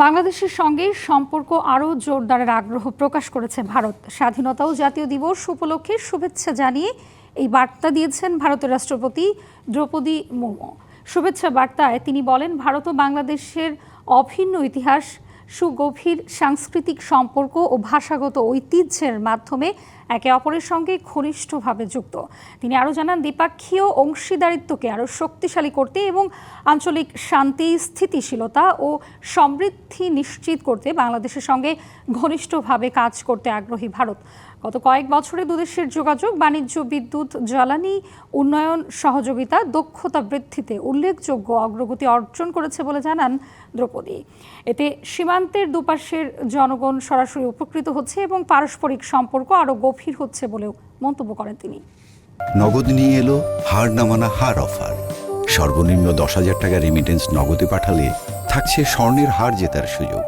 বাংলাদেশের সঙ্গে সম্পর্ক আরও জোরদারের আগ্রহ প্রকাশ করেছে ভারত। স্বাধীনতা ও জাতীয় দিবস উপলক্ষে শুভেচ্ছা জানিয়ে এই বার্তা দিয়েছেন ভারতের রাষ্ট্রপতি দ্রৌপদী মুর্মু। শুভেচ্ছা বার্তায় তিনি বলেন, ভারত ও বাংলাদেশের অভিন্ন ইতিহাস, সুগভীর সাংস্কৃতিক সম্পর্ক ও ভাষাগত ঐতিহ্যের মাধ্যমে একে অপরের সঙ্গে ঘনিষ্ঠভাবে যুক্ত। তিনি আরও জানান, দ্বিপাক্ষীয় অংশীদারিত্বকে আরও শক্তিশালী করতে এবং আঞ্চলিক শান্তি, স্থিতিশীলতা ও সমৃদ্ধি নিশ্চিত করতে বাংলাদেশের সঙ্গে ঘনিষ্ঠভাবে কাজ করতে আগ্রহী ভারত। গত কয়েক বছরে দুদেশের যোগাযোগ, বাণিজ্য, বিদ্যুৎ, জ্বালানি উন্নয়ন, সহযোগিতা, দক্ষতা বৃদ্ধিতে উল্লেখযোগ্য অগ্রগতি অর্জন করেছে বলে জানান দ্রৌপদী। এতে সীমান্তের দুপাশের জনগণ সরাসরি উপকৃত হচ্ছে এবং পারস্পরিক সম্পর্ক আরও গভীর হচ্ছে বলেও মন্তব্য করেন তিনি। নগদ নিয়ে এলো হার না মানা হার অফার। সর্বনিম্ন 10,000 টাকা রেমিটেন্স নগদে পাঠালে থাকছে স্বর্ণের হার জেতার সুযোগ।